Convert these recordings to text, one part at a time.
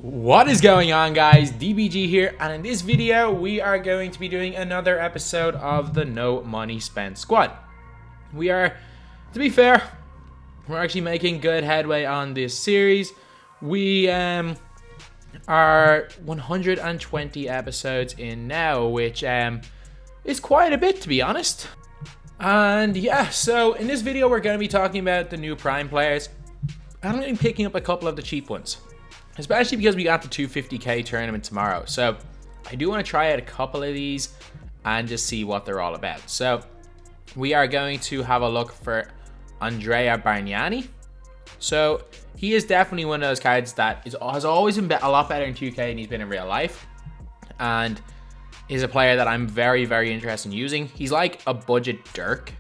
What is going on, guys? DBG here, and in this video we are going to be doing another episode of the No Money Spent Squad. We are, to be fair, we're actually making good headway on this series. We are 120 episodes in now, which is quite a bit, to be honest. And yeah, so in this video we're going to be talking about the new Prime players. I'm going to be picking up a couple of the cheap ones, especially because we got the 250k tournament tomorrow. So I do want to try out a couple of these and just see what they're all about. So we are going to have a look for Andrea Bargnani. So he is definitely one of those cards that has always been a lot better in 2K than he's been in real life, and is a player that I'm very, very interested in using. He's like a budget Dirk.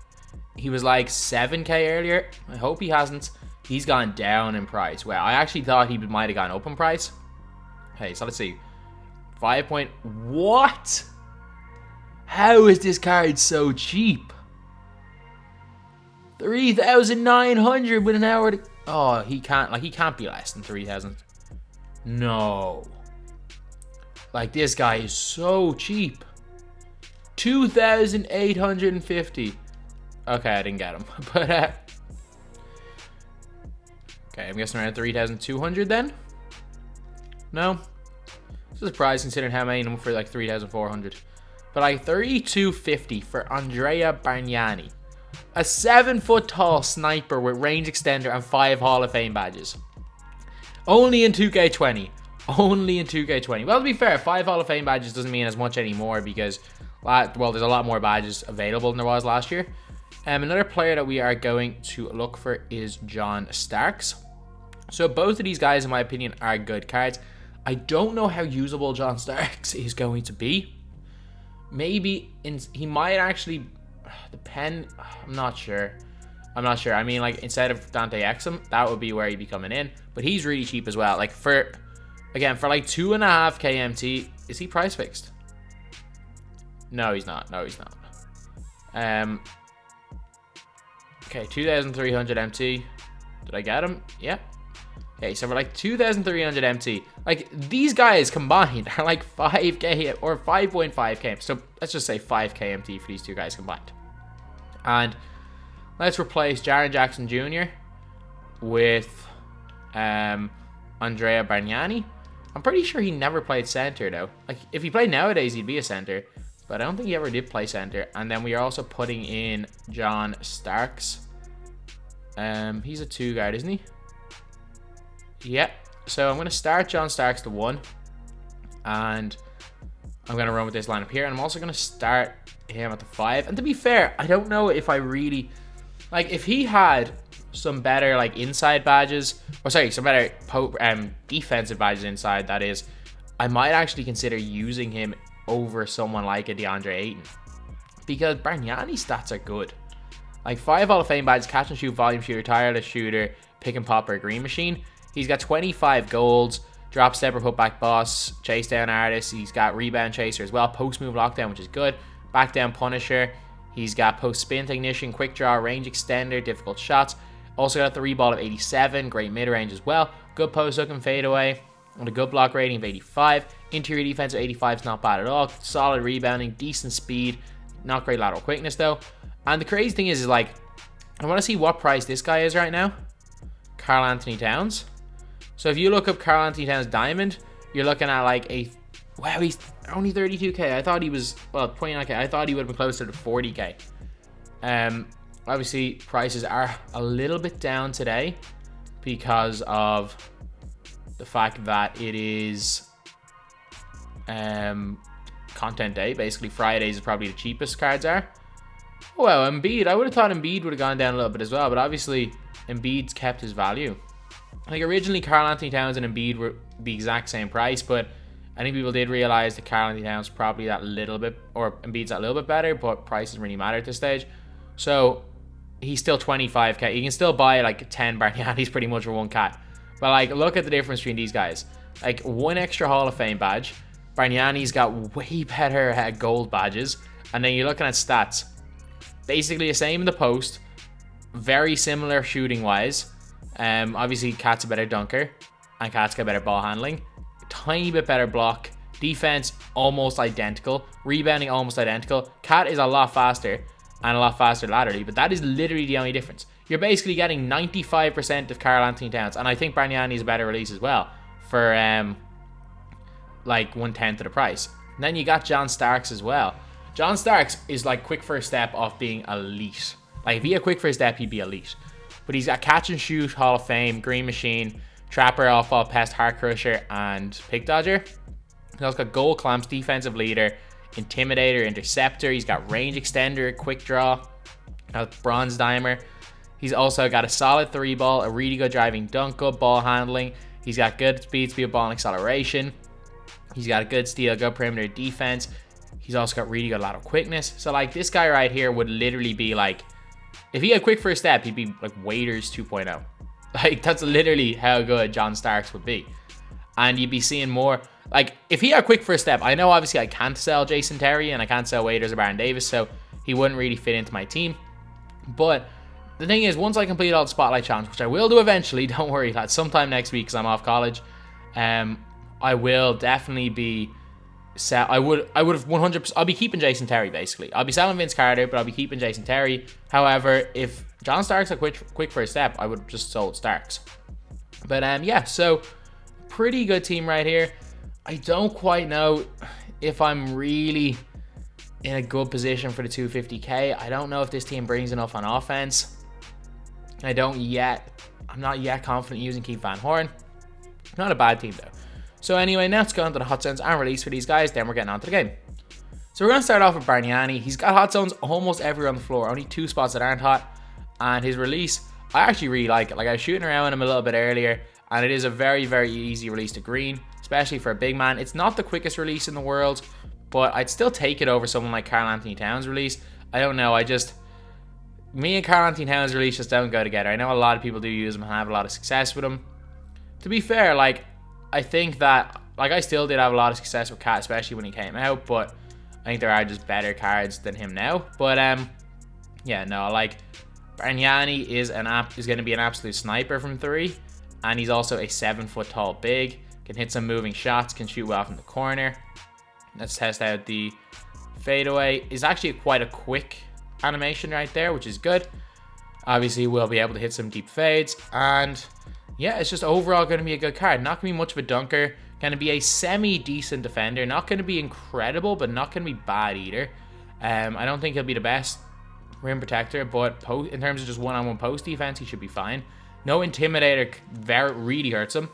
He was like 7k earlier. I hope he hasn't. He's gone down in price. Well, I actually thought he might have gone up in price. Okay, so let's see. 5 point... What? How is this card so cheap? 3,900 with an hour to... Oh, he can't be less than 3,000. No. Like, this guy is so cheap. 2,850. Okay, I didn't get him. But, okay, I'm guessing around 3,200 then? No? This is a surprise considering how many of them for like 3,400. But like 3,250 for Andrea Bargnani. A 7-foot tall sniper with range extender and 5 Hall of Fame badges. Only in 2K20. Only in 2K20. Well, to be fair, 5 Hall of Fame badges doesn't mean as much anymore because, well, there's a lot more badges available than there was last year. Another player that we are going to look for is John Starks. So both of these guys, in my opinion, are good cards. I don't know how usable John Starks is going to be. Maybe he might actually depend. I'm not sure. I mean, like, instead of Dante Exum, that would be where he'd be coming in. But he's really cheap as well. Like, for like 2.5 KMT, is he price fixed? No, he's not. Okay, 2,300 MT. Did I get him? Yeah. Okay, so for like 2,300 MT, like these guys combined are like 5k or 5.5k. So let's just say 5k MT for these two guys combined. And let's replace Jaren Jackson Jr. with Andrea Bargnani. I'm pretty sure he never played center though. Like if he played nowadays, he'd be a center, but I don't think he ever did play center. And then we are also putting in John Starks. He's a 2 guard, isn't he? Yep. So I'm going to start John Starks to 1. And I'm going to run with this lineup here. And I'm also going to start him at the 5. And to be fair, I don't know if I really... Like, if he had some better, like, inside badges... Or, sorry, some better defensive badges inside, that is, I might actually consider using him over someone like a DeAndre Ayton. Because Bargnani's stats are good. Like 5 Hall of Fame badges, catch and shoot, volume shooter, tireless shooter, pick and popper, green machine. He's got 25 golds, drop stepper, putback boss, chase down artist. He's got rebound chaser as well, post move lockdown, which is good. Back down punisher. He's got post spin technician, quick draw, range extender, difficult shots. Also got the reball of 87, great mid range as well. Good post hook and fade away, and a good block rating of 85. Interior defense of 85 is not bad at all. Solid rebounding, decent speed, not great lateral quickness though. And the crazy thing is like, I want to see what price this guy is right now. Karl Anthony Towns. So if you look up Karl Anthony Towns Diamond, you're looking at like a... Wow, he's only 32k. I thought he was... Well, 29k. I thought he would have been closer to 40k. Obviously, prices are a little bit down today because of the fact that it is content day. Basically, Fridays is probably the cheapest cards are. Well, Embiid, I would have thought Embiid would have gone down a little bit as well, but obviously Embiid's kept his value. Like originally, Karl Anthony Towns and Embiid were the exact same price, but I think people did realize that Karl Anthony Towns probably that little bit, or Embiid's that little bit better, but price doesn't really matter at this stage. So he's still 25k. You can still buy like 10 Bargnanis pretty much for one cat. But like, look at the difference between these guys. Like 1 extra Hall of Fame badge. Bargnani's got way better gold badges, and then you're looking at stats. Basically the same in the post, very similar shooting wise. Obviously Cat's a better dunker and Cat's got better ball handling. tiny bit better block. Defense, almost identical. Rebounding, almost identical. Cat is a lot faster and a lot faster laterally, but that is literally the only difference. You're basically getting 95% of Karl Anthony Towns, and I think Bargnani is a better release as well for like 1/10 of the price. And then you got John Starks as well. John Starks is like quick first step off being elite. Like if he had quick first step, he'd be elite. But he's got catch and shoot, Hall of Fame, Green Machine, Trapper, Off-Ball Pest, Heart Crusher, and Pick Dodger. He's also got Goal Clamps, Defensive Leader, Intimidator, Interceptor. He's got Range Extender, Quick Draw, Bronze Dimer. He's also got a solid 3-ball, a really good driving dunk, good ball handling. He's got good speed ball, and acceleration. He's got a good steal, good perimeter defense. He's also got really good lateral quickness. So like this guy right here would literally be like, if he had quick first step, he'd be like Waiters 2.0. Like that's literally how good John Starks would be. And you'd be seeing more, like if he had quick first step, I know obviously I can't sell Jason Terry and I can't sell Waiters or Baron Davis, so he wouldn't really fit into my team. But the thing is, once I complete all the Spotlight Challenge, which I will do eventually, don't worry, lads, sometime next week because I'm off college, I will definitely be I would have 100%. I'll be keeping Jason Terry basically. I'll be selling Vince Carter, but I'll be keeping Jason Terry. However, if John Starks had quick first step, I would have just sold Starks. But yeah, so pretty good team right here. I don't quite know if I'm really in a good position for the 250k. I don't know if this team brings enough on offense. I'm not yet confident using Keith Van Horn. Not a bad team though. So anyway, now let's go on to the hot zones and release for these guys, then we're getting on to the game. So we're going to start off with Bargnani. He's got hot zones almost everywhere on the floor, only 2 spots that aren't hot. And his release, I actually really like it. Like I was shooting around him a little bit earlier, and it is a very, very easy release to green, especially for a big man. It's not the quickest release in the world, but I'd still take it over someone like Karl Anthony Towns' release. I don't know, me and Karl Anthony Towns' release just don't go together. I know a lot of people do use them and have a lot of success with them. To be fair, like, I think that, like, I still did have a lot of success with Cat, especially when he came out, but I think there are just better cards than him now. But, yeah, no, like, Bargnani is going to be an absolute sniper from 3, and he's also a 7-foot tall big, can hit some moving shots, can shoot well from the corner. Let's test out the fadeaway. Is actually quite a quick animation right there, which is good. Obviously, we'll be able to hit some deep fades, and yeah, it's just overall going to be a good card. Not going to be much of a dunker. Going to be a semi-decent defender. Not going to be incredible, but not going to be bad either. I don't think he'll be the best rim protector, but in terms of just one-on-one post defense, he should be fine. No Intimidator really hurts him.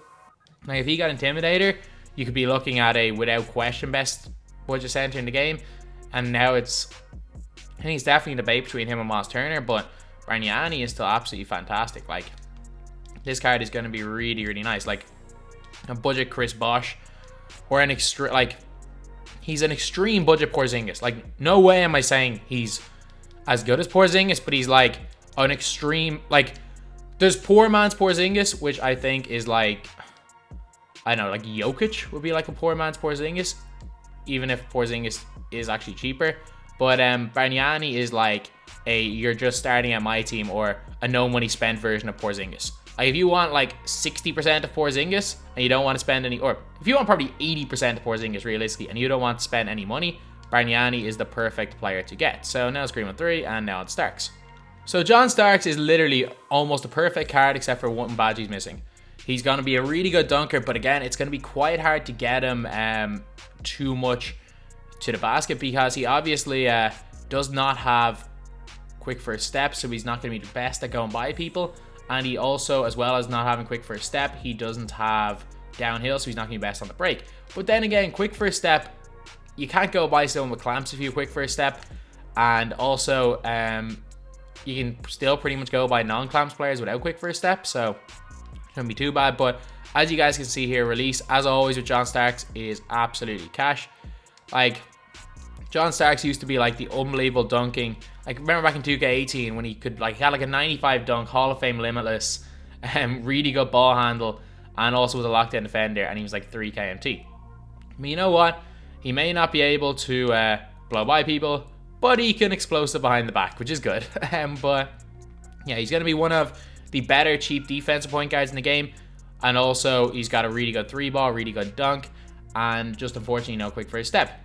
Like, if he got Intimidator, you could be looking at a, without question, best budget center in the game. And now I think it's definitely a debate between him and Miles Turner, but Bargnani is still absolutely fantastic. Like, this card is going to be really, really nice. Like a budget Chris Bosh, or an extreme, like, he's an extreme budget Porzingis. Like, no way am I saying he's as good as Porzingis, but he's like an extreme, like, there's poor man's Porzingis, which I think is like, I don't know, like Jokic would be like a poor man's Porzingis, even if Porzingis is actually cheaper. But Bargnani is like you're just starting at my team, or a no money spent version of Porzingis. Like, if you want like 60% of Porzingis and you don't want to spend any, or if you want probably 80% of Porzingis realistically and you don't want to spend any money, Bargnani is the perfect player to get. So now it's green with 3, and now it's Starks. So John Starks is literally almost a perfect card except for one badge he's missing. He's going to be a really good dunker, but again, it's going to be quite hard to get him too much to the basket, because he obviously does not have quick first step, so he's not going to be the best at going by people. And he also, as well as not having quick first step, he doesn't have downhill, so he's not going to be best on the break. But then again, quick first step, you can't go by someone with clamps if you quick first step. And also, you can still pretty much go by non-clamps players without quick first step, so it shouldn't be too bad. But as you guys can see here, release, as always with John Starks, is absolutely cash. Like, John Starks used to be like the unbelievable dunking. Like, remember back in 2K18 when he had like a 95 dunk, Hall of Fame limitless, really good ball handle, and also was a lockdown defender, and he was like 3 KMT. But you know what? He may not be able to blow by people, but he can explosive behind the back, which is good. But yeah, he's going to be one of the better cheap defensive point guards in the game. And also, he's got a really good 3-ball, really good dunk. and just unfortunately no quick first step.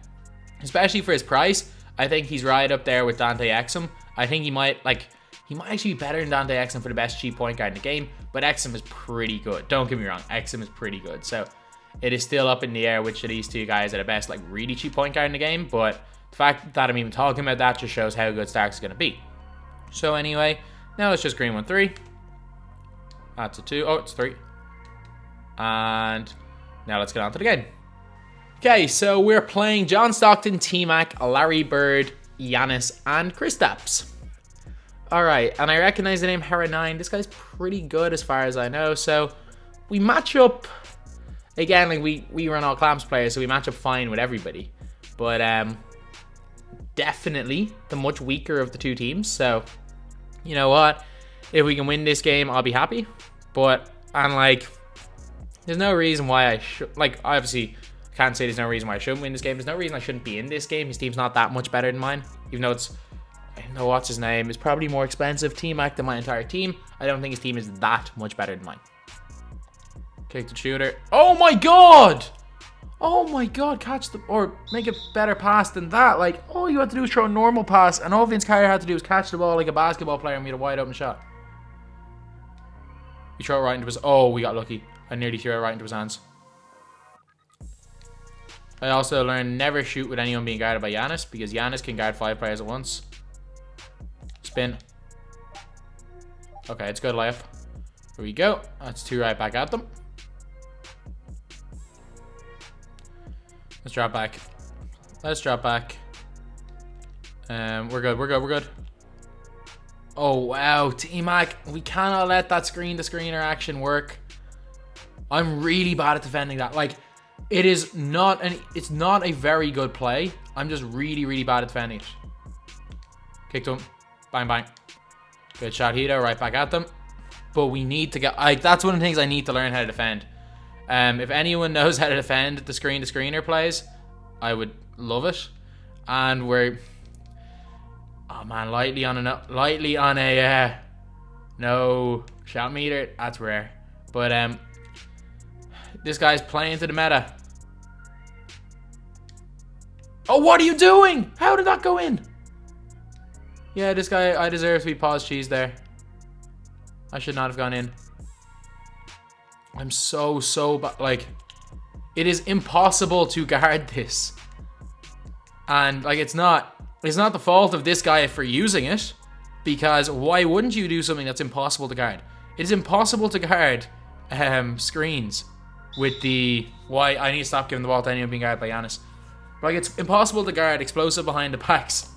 Especially for his price, I think he's right up there with Dante Exum. I think he might actually be better than Dante Exum for the best cheap point guard in the game, but Exum is pretty good. Don't get me wrong, Exum is pretty good. So it is still up in the air which of these two guys are the best, like, really cheap point guard in the game, but the fact that I'm even talking about that just shows how good Starks is going to be. So anyway, now it's just green 1-3. That's a 2. Oh, it's 3. And now let's get on to the game. Okay, so we're playing John Stockton, T-Mac, Larry Bird, Giannis, and Kristaps. Alright, and I recognize the name Hera9. This guy's pretty good as far as I know. So we match up, again, like we run all clamps players, so we match up fine with everybody. But definitely the much weaker of the two teams. So, you know what? If we can win this game, I'll be happy. But, and like, there's no reason why I should, like, obviously, I can't say there's no reason why I shouldn't win this game. There's no reason I shouldn't be in this game. His team's not that much better than mine. Even though it's, I don't know what's his name, it's probably more expensive T-Mac than my entire team. I don't think his team is that much better than mine. Kick the shooter. Oh my god! Oh my god, catch the, or make a better pass than that. Like, all you had to do was throw a normal pass, and all Vince Carter had to do was catch the ball like a basketball player and we had a wide open shot. You throw it right into his, oh, we got lucky. I nearly threw it right into his hands. I also learned never shoot with anyone being guarded by Giannis, because Giannis can guard 5 players at once. Spin. Okay, it's good layup. Here we go. That's 2 right back at them. Let's drop back. Let's drop back. We're good, we're good, we're good. Oh, wow. T-Mac, we cannot let that screen-to-screener action work. I'm really bad at defending that. Like, it is not it's not a very good play. I'm just really, really bad at defending it. Kick to him. Bang, bang. Good shot, Hito. Right back at them. But we need to get, like, that's one of the things I need to learn how to defend. If anyone knows how to defend the screen-to-screener plays, I would love it. And we're, oh man, lightly on a no shot meter. That's rare. But this guy's playing to the meta. Oh, what are you doing? How did that go in? Yeah, this guy, I deserve to be paused cheese there. I should not have gone in. I'm so bad. Like, it is impossible to guard this. And, like, it's not the fault of this guy for using it. Because why wouldn't you do something that's impossible to guard? It is impossible to guard screens with the... Why? I need to stop giving the ball to anyone being guarded by Giannis. Like, it's impossible to guard explosive behind the backs.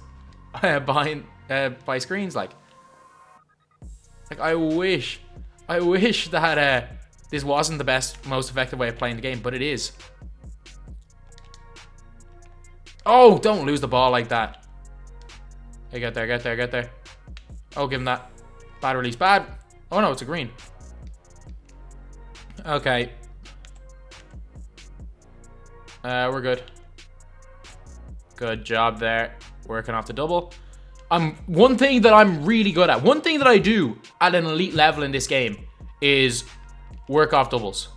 By screens, like I wish that this wasn't the best, most effective way of playing the game, but it is. Oh, don't lose the ball like that. Hey, get there, get there, get there. Oh, give him that. Bad release, bad. Oh no, it's a green. Okay. We're good. Good job there. Working off the double. One thing that I'm really good at, one thing that I do at an elite level in this game is work off doubles.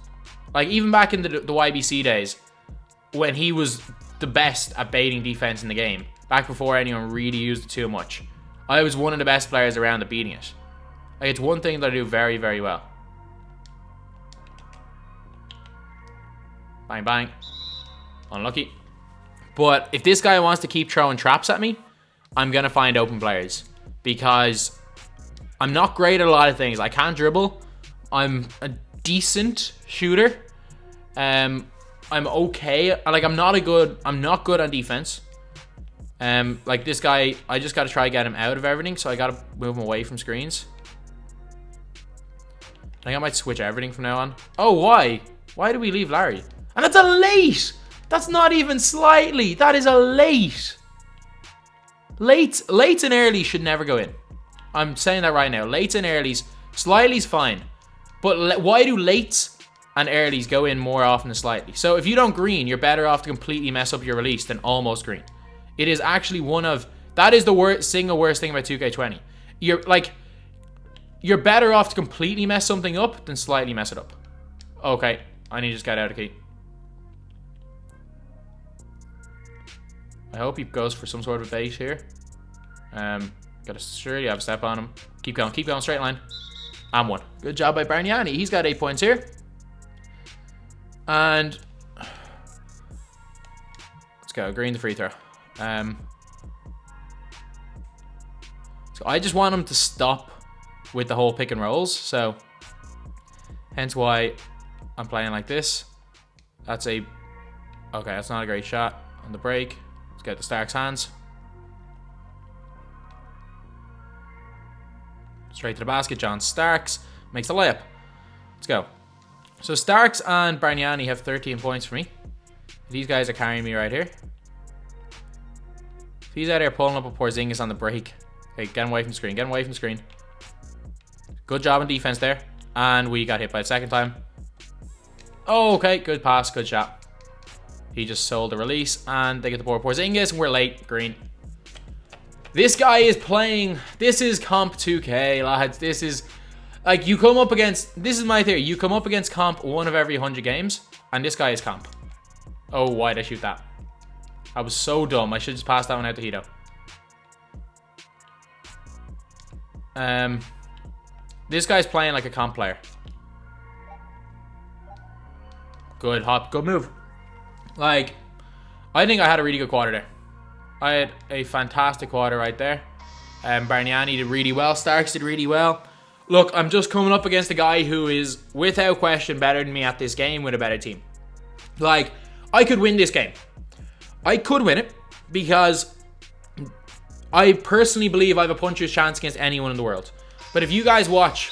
Like, even back in the YBC days, when he was the best at baiting defense in the game, back before anyone really used it too much, I was one of the best players around at beating it. Like, it's one thing that I do very, very well. Bang, bang. Unlucky. But if this guy wants to keep throwing traps at me, I'm going to find open players, because I'm not great at a lot of things. I can't dribble. I'm a decent shooter. I'm okay. Like, I'm not good on defense. Like, this guy, I just got to try to get him out of everything, so I got to move him away from screens. I think I might switch everything from now on. Oh, why? Why do we leave Larry? And that's a late! That's not even slightly. That is a late. Lates and early should never go in. I'm saying that right now. Lates and earlies, slightly's fine. But why do lates and earlies go in more often than slightly? So if you don't green, you're better off to completely mess up your release than almost green. It is actually one of, that is the single worst thing about 2K20. You're better off to completely mess something up than slightly mess it up. Okay, I need to just get out of key. I hope he goes for some sort of bait here. Gotta surely have a step on him. Keep going, straight line. And 1. Good job by Bargnani. He's got 8 points here. And let's go, green the free throw. So I just want him to stop with the whole pick and rolls. So hence why I'm playing like this. Okay, that's not a great shot on the break. Let's get the Stark's hands. Straight to the basket. John Starks makes the layup. Let's go. So Starks and Bargnani have 13 points for me. These guys are carrying me right here. He's out here pulling up a Porzingis on the break. Okay, get him away from screen. Get him away from screen. Good job on defense there. And we got hit by the second time. Oh, okay. Good pass. Good shot. He just sold the release. And they get the board. Porzingis. And we're late. Green. This guy is playing. This is comp 2K, lads. This is like you come up against. This is my theory. You come up against comp 1 of every 100 games. And this guy is comp. Oh, why'd I shoot that? I was so dumb. I should just pass that one out to Hito. This guy's playing like a comp player. Good hop. Good move. Like, I think I had a really good quarter there. I had a fantastic quarter right there. Bargnani did really well. Starks did really well. Look, I'm just coming up against a guy who is, without question, better than me at this game with a better team. Like, I could win this game. I could win it because I personally believe I have a puncher's chance against anyone in the world. But if you guys watch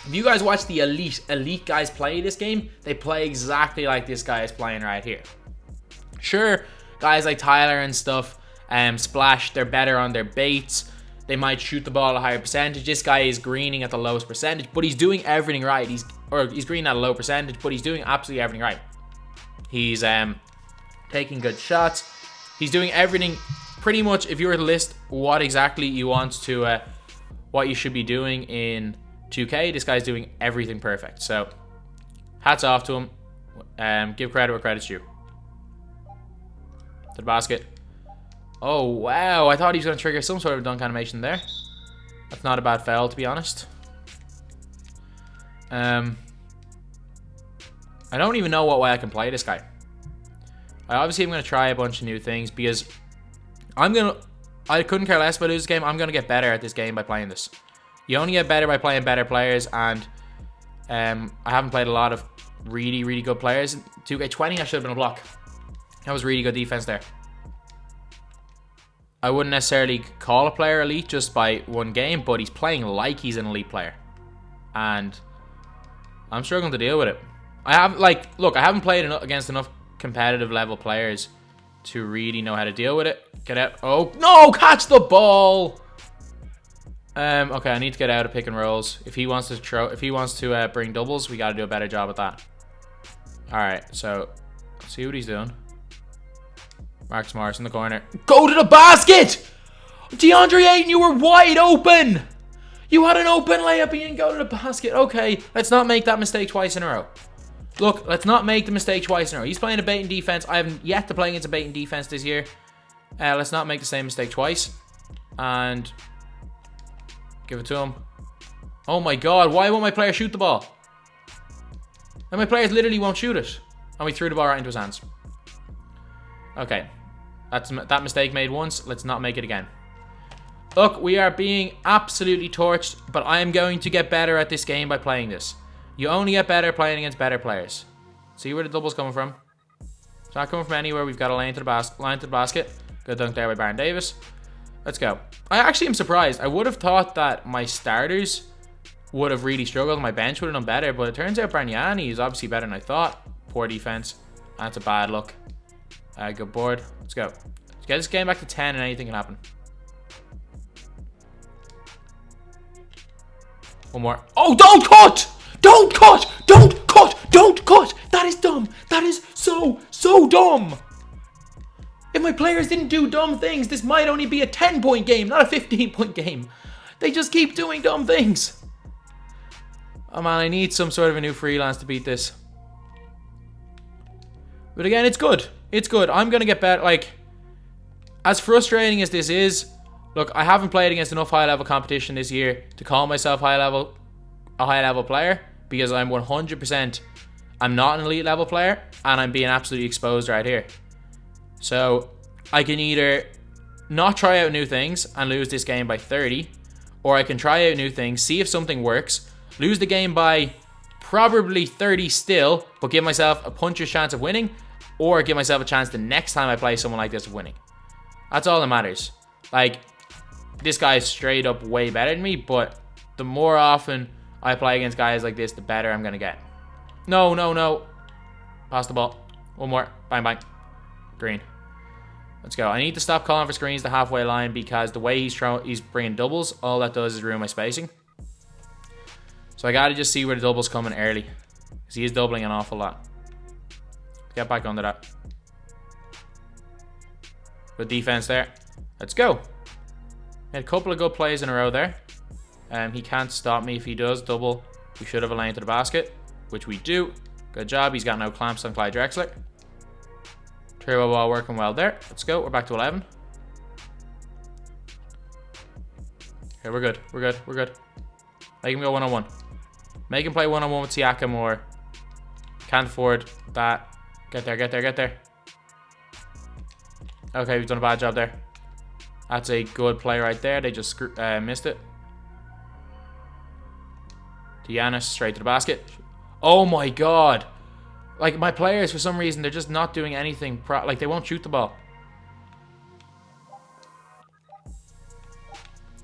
the elite guys play this game, they play exactly like this guy is playing right here. Sure, guys like Tyler and stuff, splash, they're better on their baits. They might shoot the ball at a higher percentage. This guy is greening at the lowest percentage, but he's doing everything right. He's greening at a low percentage, but he's doing absolutely everything right. He's taking good shots. He's doing everything pretty much. If you were to list what exactly you want to, what you should be doing in 2K, this guy's doing everything perfect. So, hats off to him. Give credit where credit's due. To the basket. Oh, wow. I thought he was going to trigger some sort of dunk animation there. That's not a bad foul, to be honest. I don't even know what way I can play this guy. Obviously, I'm going to try a bunch of new things because I couldn't care less about this game. I'm going to get better at this game by playing this. You only get better by playing better players, and I haven't played a lot of really, really good players. 2K20, I should have been a block. That was really good defense there. I wouldn't necessarily call a player elite just by one game, but he's playing like he's an elite player. And I'm struggling to deal with it. I haven't played against enough competitive level players to really know how to deal with it. Get out. Oh, no, catch the ball. Okay, I need to get out of pick and rolls. If he wants to bring doubles, we got to do a better job at that. All right, so let's see what he's doing. Marcus Morris in the corner. Go to the basket! DeAndre Ayton, you were wide open! You had an open layup and you didn't go to the basket. Okay, let's not make that mistake twice in a row. Look, let's not make the mistake twice in a row. He's playing a baiting defense. I haven't yet to play against a baiting defense this year. Let's not make the same mistake twice. And give it to him. Oh my god, why won't my player shoot the ball? And my players literally won't shoot it. And we threw the ball right into his hands. Okay. That mistake made once. Let's not make it again. Look, we are being absolutely torched, but I am going to get better at this game by playing this. You only get better playing against better players. See where the double's coming from? It's not coming from anywhere. We've got a lane to the basket. Good dunk there by Baron Davis. Let's go. I actually am surprised. I would have thought that my starters would have really struggled. My bench would have done better, but it turns out Bargnani is obviously better than I thought. Poor defense. That's a bad look. Good board. Let's go. Let's get this game back to 10 and anything can happen. One more. Oh, don't cut! Don't cut! Don't cut! Don't cut! That is dumb. That is so dumb. If my players didn't do dumb things, this might only be a 10-point game, not a 15-point game. They just keep doing dumb things. Oh man, I need some sort of a new freelance to beat this. But again, it's good. It's good. I'm going to get better. Like, As frustrating as this is, look, I haven't played against enough high-level competition this year to call myself a high-level player, because I'm 100%, I'm not an elite level player, and I'm being absolutely exposed right here. So I can either not try out new things and lose this game by 30, or I can try out new things, see if something works, lose the game by probably 30 still, but give myself a puncher's chance of winning, or give myself a chance the next time I play someone like this of winning. That's all that matters. Like, this guy is straight up way better than me, but the more often I play against guys like this, the better I'm going to get. No, no, no. Pass the ball. One more. Bang, bang. Green. Let's go. I need to stop calling for screens the halfway line, because the way he's bringing doubles, all that does is ruin my spacing. So I got to just see where the double's coming early, because he is doubling an awful lot. Get back under that. Good defense there. Let's go. Had a couple of good plays in a row there. He can't stop me. If he does double, we should have a lane to the basket, which we do. Good job. He's got no clamps on Clyde Drexler. Turbo ball working well there. Let's go. We're back to 11. Okay, we're good. We're good. We're good. Make him go one-on-one. Make him play one-on-one with Siakam, or can't afford that. Get there, get there, get there. Okay, we've done a bad job there. That's a good play right there. They just missed it. To Giannis, straight to the basket. Oh my god. Like, my players, for some reason, they're just not doing anything. Like, they won't shoot the ball.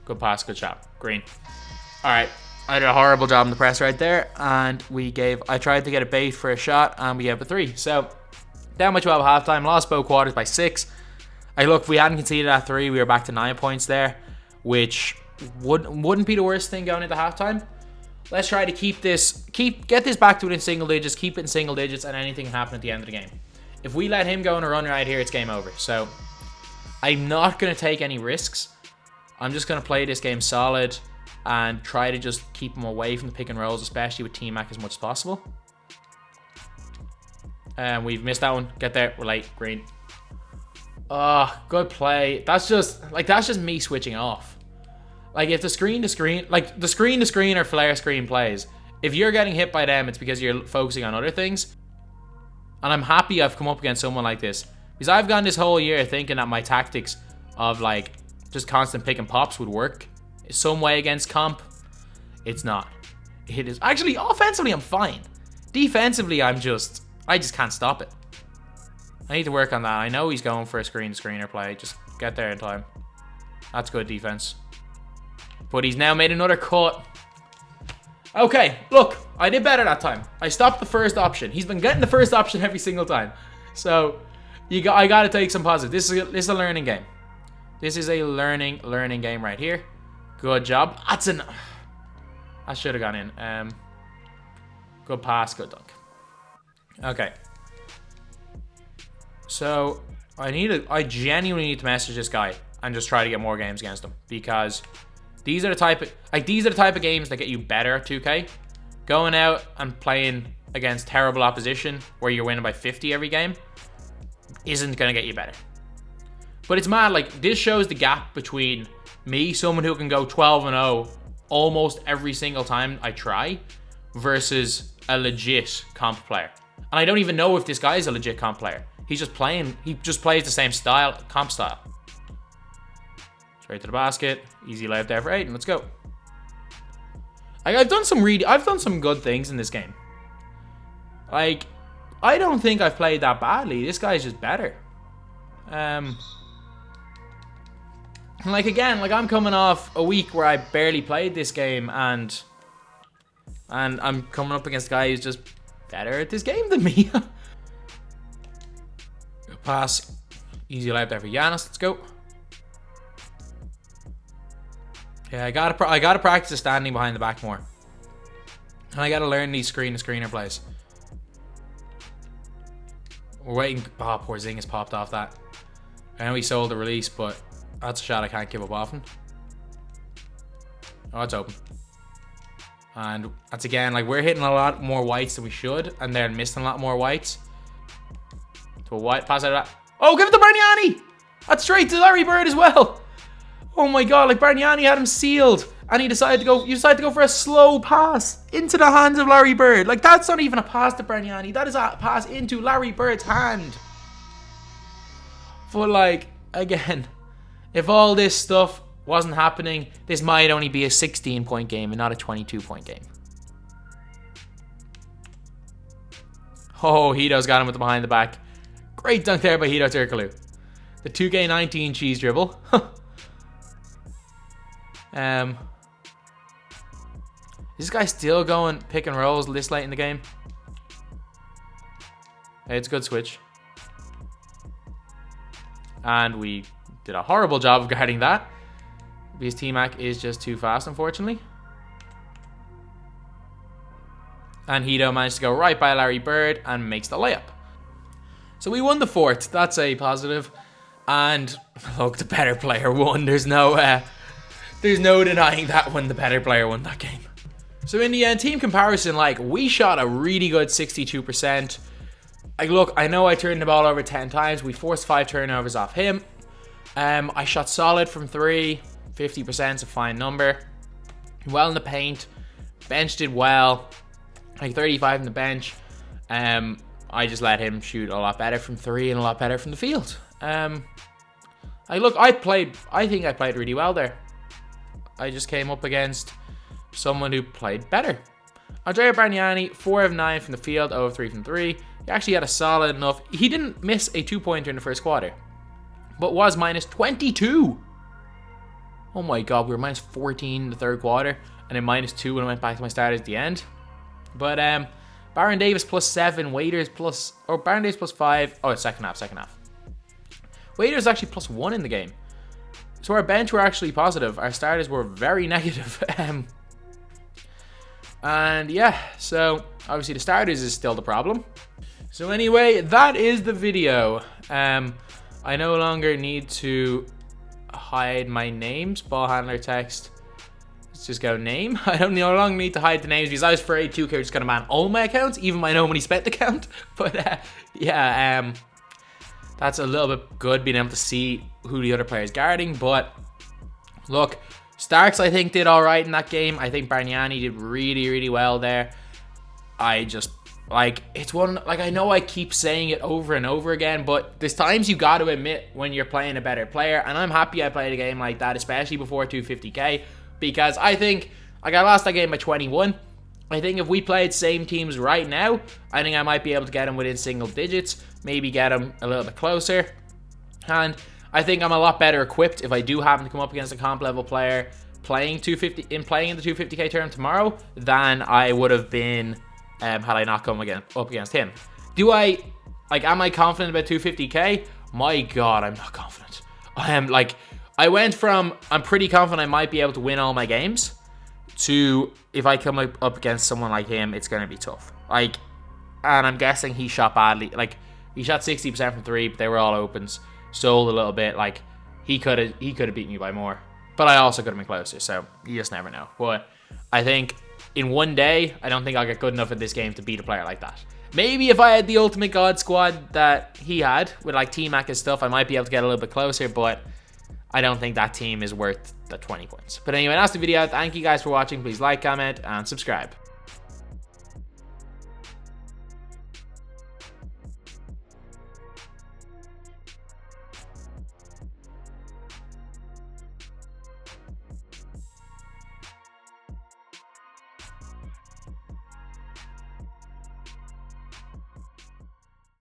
Good pass, good shot. Green. Alright. I did a horrible job in the press right there. And I tried to get a bait for a shot, and we gave a 3. So, down by 12 at halftime. Lost both quarters by 6. Look, if we hadn't conceded that 3, we were back to 9 points there, which wouldn't be the worst thing going into halftime. Let's try to get this back to within single digits, keep it in single digits, and anything can happen at the end of the game. If we let him go on a run right here, it's game over. So I'm not going to take any risks. I'm just going to play this game solid and try to just keep him away from the pick and rolls, especially with T-Mac, as much as possible. And we've missed that one. Get there. We're late. Green. Oh, good play. That's just me switching off. Like, if the screen to screen or flare screen plays, if you're getting hit by them, it's because you're focusing on other things. And I'm happy I've come up against someone like this, because I've gone this whole year thinking that my tactics of, like, just constant pick and pops would work some way against comp. It's not. It is. Actually, offensively, I'm fine. Defensively, I just can't stop it. I need to work on that. I know he's going for a screen-to-screener play. Just get there in time. That's good defense. But he's now made another cut. Okay, look. I did better that time. I stopped the first option. He's been getting the first option every single time. So, I got to take some positive. This is a learning game. This is a learning game right here. Good job. That should have gone in. Good pass, good dunk. Okay. So, I genuinely need to message this guy and just try to get more games against him, because these are the type of games that get you better at 2K. Going out and playing against terrible opposition where you're winning by 50 every game isn't going to get you better. But it's mad, like, this shows the gap between me, someone who can go 12-0 almost every single time I try, versus a legit comp player. And I don't even know if this guy is a legit comp player. He just plays the same style, comp style. Straight to the basket. Easy layup there for 8, and let's go. I've done some good things in this game. Like, I don't think I've played that badly. This guy's just better. Like, again, like, I'm coming off a week where I barely played this game, and I'm coming up against a guy who's just better at this game than me. Pass. Easy layup there for Giannis. Let's go. Yeah, I gotta practice standing behind the back more. And I gotta learn these screen-to-screener plays. We're waiting. Oh, poor Zing has popped off that. I know he sold the release, but that's a shot I can't give up often. Oh, it's open. And that's, again, like, we're hitting a lot more whites than we should, and they're missing a lot more whites. To a white, pass out of that. Oh, give it to Bargnani! That's straight to Larry Bird as well. Oh my god, like Bargnani had him sealed. And he decided to go, you decided to go for a slow pass into the hands of Larry Bird. Like, that's not even a pass to Bargnani. That is a pass into Larry Bird's hand. But, like, again, if all this stuff wasn't happening, this might only be a 16-point game and not a 22-point game. Oh, Hito's got him with the behind the back. Great dunk there by Hito Turkoglu. The 2K19 cheese dribble. Is this guy still going pick and rolls this late in the game? Hey, it's a good switch. And we did a horrible job of guarding that, because T-Mac is just too fast, unfortunately. And Hito managed to go right by Larry Bird and makes the layup. So we won the fourth. That's a positive. And look, the better player won. There's no denying that one. The better player won that game. So in the end, team comparison, like, we shot a really good 62%. Like, look, I know I turned the ball over 10 times. We forced 5 turnovers off him. I shot solid from 3. 50% is a fine number. Well in the paint. Bench did well. Like 35 in the bench. I just let him shoot a lot better from 3 and a lot better from the field. I think I played really well there. I just came up against someone who played better. Andrea Bargnani, 4 of 9 from the field, 0 of 3 from 3. He actually had a solid enough. He didn't miss a 2-pointer in the first quarter, but was minus 22. Oh my god, we were minus 14 in the third quarter, and then minus 2 when I went back to my starters at the end. But Baron Davis plus 7, Waiters plus, or Baron Davis plus 5. Oh, it's second half. Waiters actually plus 1 in the game. So our bench were actually positive. Our starters were very negative. And yeah, so obviously the starters is still the problem. So anyway, that is the video. I no longer need to hide my names. Ball handler text. Let's just go name. I don't no longer need to hide the names because I was afraid 2K was just going to ban all my accounts, even my no money spent account. But yeah, that's a little bit good being able to see who the other player is guarding. But look, Starks I think did alright in that game. I think Bargnani did really, really well there. I just, like, it's one, like, I know I keep saying it over and over again, but there's times you got to admit when you're playing a better player, and I'm happy I played a game like that, especially before 250k, because I think, like, I lost that game by 21. I think if we played same teams right now, I think I might be able to get him within single digits, maybe get him a little bit closer, and I think I'm a lot better equipped if I do happen to come up against a comp level player playing in the 250k term tomorrow than I would have been had I not come up against him. Am I confident about 250k? My god, I'm not confident. I went from I'm pretty confident I might be able to win all my games to if I come up against someone like him, it's going to be tough. And I'm guessing he shot badly. Like, he shot 60% from 3, but they were all opens. Sold a little bit. Like, he could have beaten me by more, but I also could have been closer, so you just never know. But I think in one day, I don't think I'll get good enough at this game to beat a player like that. Maybe if I had the ultimate god squad that he had with like T-Mac and stuff, I might be able to get a little bit closer, but I don't think that team is worth the 20 points. But anyway, that's the video. Thank you guys for watching. Please like, comment, and subscribe.